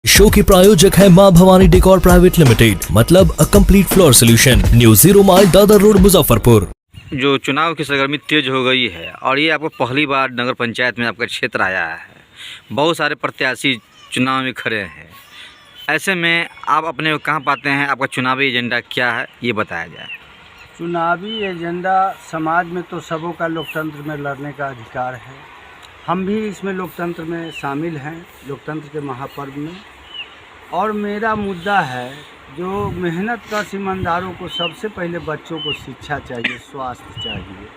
Show के प्रायोजक है मां भवानी डेकोर प्राइवेट लिमिटेड, मतलब a complete floor solution, new 0 mile Dadar road Muzaffarpur. जो चुनाव की सरगर्मी तेज हो गई है और ये आपको पहली बार नगर पंचायत में आपका क्षेत्र आया है। बहुत सारे प्रत्याशी चुनाव में खड़े हैं। ऐसे में आप अपने कहाँ पाते हैं, आपका चुनावी एजेंडा क्या है, ये बताया जाए। चुनावी एजेंडा समाज में तो सबों का लोकतंत्र में लड़ने का अधिकार है। हम भी इसमें लोकतंत्र में शामिल हैं, लोकतंत्र के महापर्व में। और मेरा मुद्दा है जो मेहनत का ईमानदारों को सबसे पहले बच्चों को शिक्षा चाहिए, स्वास्थ्य चाहिए।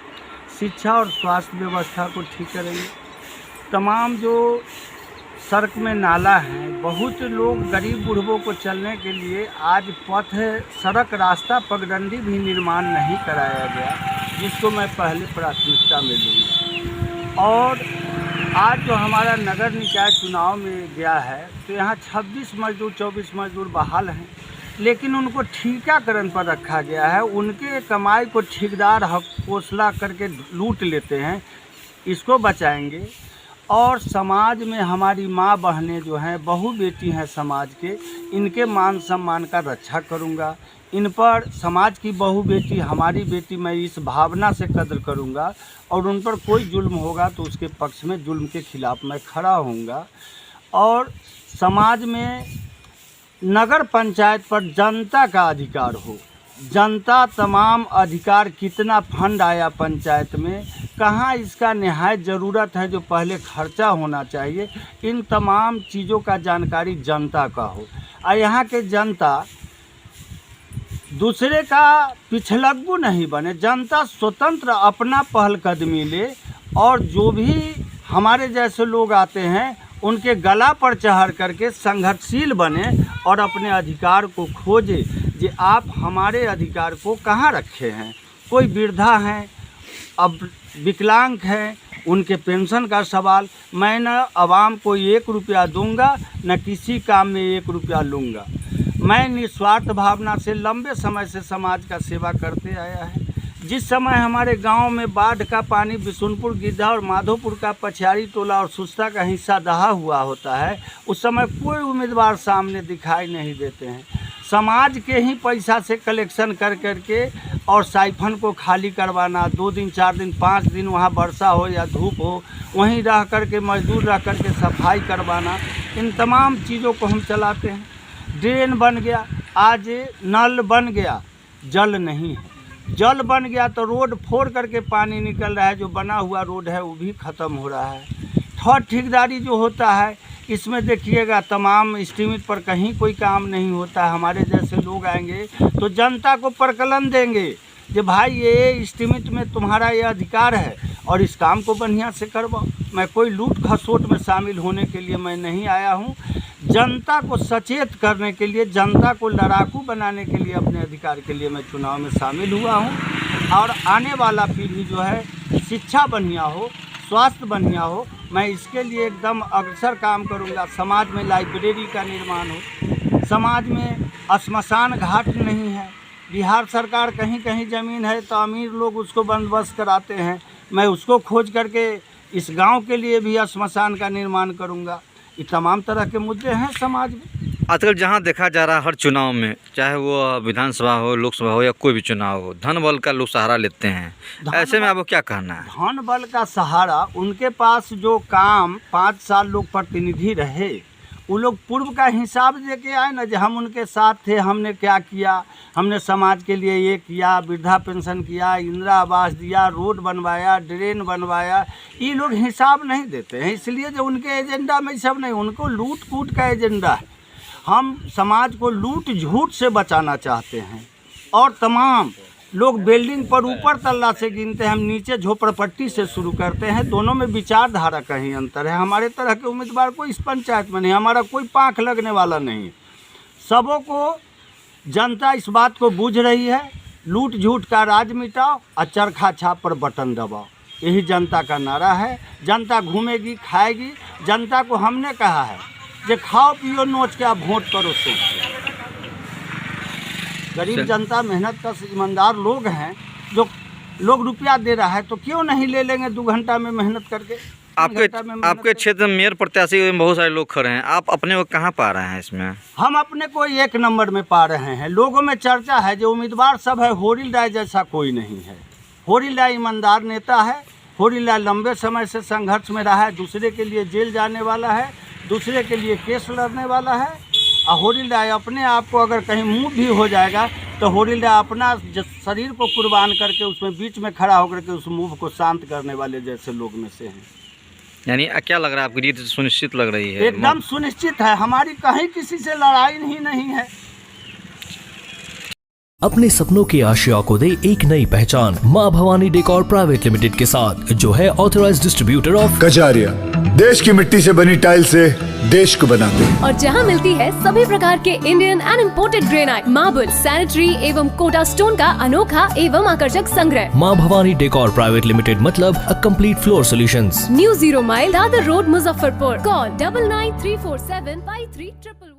शिक्षा और स्वास्थ्य व्यवस्था को ठीक करेंगे। तमाम जो सड़क में नाला हैं, बहुत लोग गरीब बुढ़बों को चलने के लिए आज पथ सड़क रास्ता पगडंडी भी निर्माण नहीं कराया गया, जिसको मैं पहले प्राथमिकता में लूँगा। और आज जो हमारा नगर निकाय चुनाव में गया है तो यहाँ 26 मजदूर 24 मजदूर बहाल हैं, लेकिन उनको ठीकाकरण पर रखा गया है। उनके कमाई को ठेकेदार हौसला करके लूट लेते हैं। इसको बचाएंगे। और समाज में हमारी माँ बहनें जो हैं, बहू बेटी हैं समाज के, इनके मान सम्मान का रक्षा करूँगा। इन पर समाज की बहू बेटी हमारी बेटी, मैं इस भावना से कदर करूँगा। और उन पर कोई जुल्म होगा तो उसके पक्ष में जुल्म के खिलाफ़ मैं खड़ा होऊंगा। और समाज में नगर पंचायत पर जनता का अधिकार हो। जनता तमाम अधिकार, कितना फंड आया पंचायत में, कहाँ इसका निहायत ज़रूरत है जो पहले खर्चा होना चाहिए, इन तमाम चीज़ों का जानकारी जनता का हो। और यहाँ के जनता दूसरे का पिछलग्गू नहीं बने। जनता स्वतंत्र अपना पहलकदमी ले और जो भी हमारे जैसे लोग आते हैं उनके गला पर चढ़ करके संघर्षशील बने और अपने अधिकार को खोजे। कि आप हमारे अधिकार को कहाँ रखे हैं। कोई वृद्धा हैं, अब विकलांग हैं, उनके पेंशन का सवाल, मैं न आवाम को 1 रुपया दूंगा, न किसी काम में 1 रुपया लूँगा। मैं निस्वार्थ भावना से लंबे समय से समाज का सेवा करते आया है। जिस समय हमारे गांव में बाढ़ का पानी बिशुनपुर, गिद्धा और माधोपुर का पछियारी टोला और सुस्ता का हिस्सा दहा हुआ होता है, उस समय कोई उम्मीदवार सामने दिखाई नहीं देते हैं। समाज के ही पैसा से कलेक्शन कर करके और साइफन को खाली करवाना, 2 दिन 4 दिन 5 दिन वहाँ वर्षा हो या धूप हो, वहीं रह करके मजदूर रह करके सफाई करवाना, इन तमाम चीज़ों को हम चलाते हैं। ड्रेन बन गया, आज नल बन गया, जल नहीं है। जल बन गया तो रोड फोड़ करके पानी निकल रहा है, जो बना हुआ रोड है वो भी ख़त्म हो रहा है। थर्ड ठेकेदारी जो होता है, इसमें देखिएगा तमाम एस्टीमेट पर कहीं कोई काम नहीं होता है। हमारे जैसे लोग आएंगे तो जनता को प्रकलन देंगे कि भाई ये एस्टीमेट में तुम्हारा ये अधिकार है और इस काम को बढ़िया से करवाओ। मैं कोई लूट खसोट में शामिल होने के लिए मैं नहीं आया हूँ। जनता को सचेत करने के लिए, जनता को लड़ाकू बनाने के लिए, अपने अधिकार के लिए मैं चुनाव में शामिल हुआ हूँ। और आने वाला पीढ़ी जो है, शिक्षा बढ़िया हो, स्वास्थ्य बढ़िया हो, मैं इसके लिए एकदम अग्रसर काम करूँगा। समाज में लाइब्रेरी का निर्माण हो, समाज में श्मशान घाट नहीं है। बिहार सरकार कहीं कहीं ज़मीन है तो अमीर लोग उसको बंदोबस्त कराते हैं, मैं उसको खोज करके इस गांव के लिए भी श्मशान का निर्माण करूँगा। ये तमाम तरह के मुद्दे हैं समाज में। आजकल जहाँ देखा जा रहा है हर चुनाव में, चाहे वो विधानसभा हो, लोकसभा हो या कोई भी चुनाव हो, धन बल का लोग सहारा लेते हैं। ऐसे में आपको क्या कहना है? धन बल का सहारा, उनके पास जो काम 5 साल लोग प्रतिनिधि रहे, वो लोग पूर्व का हिसाब दे के आए ना, जो हम उनके साथ थे, हमने क्या किया, हमने समाज के लिए ये किया, वृद्धा पेंशन किया, इंदिरा आवास दिया, रोड बनवाया, ड्रेन बनवाया। ये लोग हिसाब नहीं देते हैं, इसलिए जो उनके एजेंडा में सब नहीं, उनको लूट कूट का एजेंडा है। हम समाज को लूट झूठ से बचाना चाहते हैं। और तमाम लोग बिल्डिंग पर ऊपर तल्ला से गिनते हैं, हम नीचे झोपड़पट्टी से शुरू करते हैं। दोनों में विचारधारा का ही अंतर है। हमारे तरह के उम्मीदवार को इस पंचायत में नहीं, हमारा कोई पाँख लगने वाला नहीं है। सबों को जनता इस बात को बूझ रही है, लूट झूठ का राज मिटाओ और चरखा छाप पर बटन दबाओ, यही जनता का नारा है। जनता घूमेगी, खाएगी। जनता को हमने कहा है कि खाओ पियो नोच के आप वोट करो। से गरीब जनता, मेहनत का ईमानदार लोग हैं जो लोग रुपया दे रहा है तो क्यों नहीं ले लेंगे 2 घंटा में मेहनत करके। 3 घंटा में मेहनत आपके करके। क्षेत्र में मेयर प्रत्याशी में बहुत सारे लोग खड़े हैं, आप अपने को कहाँ पा रहे हैं इसमें? हम अपने को 1 नंबर में पा रहे हैं। लोगों में चर्चा है जो उम्मीदवार सब है, होरिल राय जैसा कोई नहीं है। होरिल राय ईमानदार नेता है। होरिल राय लंबे समय से संघर्ष में रहा है, दूसरे के लिए जेल जाने वाला है, दूसरे के लिए केस लड़ने वाला है। और होरिल राय अपने आप को अगर कहीं मूव भी हो जाएगा तो होरिल राय अपना शरीर को कुर्बान करके उसमें बीच में खड़ा होकर के उस मूव को शांत करने वाले जैसे लोग में से हैं। यानी क्या लग रहा है, आपकी जीत सुनिश्चित लग रही है? एकदम सुनिश्चित है, हमारी कहीं किसी से लड़ाई नहीं है। अपने सपनों की आशिया को दे एक नई पहचान माँ भवानी डेकोर प्राइवेट लिमिटेड के साथ, जो है ऑथराइज्ड डिस्ट्रीब्यूटर ऑफ कजारिया। देश की मिट्टी से बनी टाइल से देश को बनाते हैं। और जहां मिलती है सभी प्रकार के Indian and imported granite, marble, sanitary एवं कोटा स्टोन का अनोखा एवं आकर्षक संग्रह। माँ भवानी डेकोर प्राइवेट लिमिटेड मतलब a complete floor solutions. New 0 mile Dadar road, Muzaffarpur. Call 9934753011।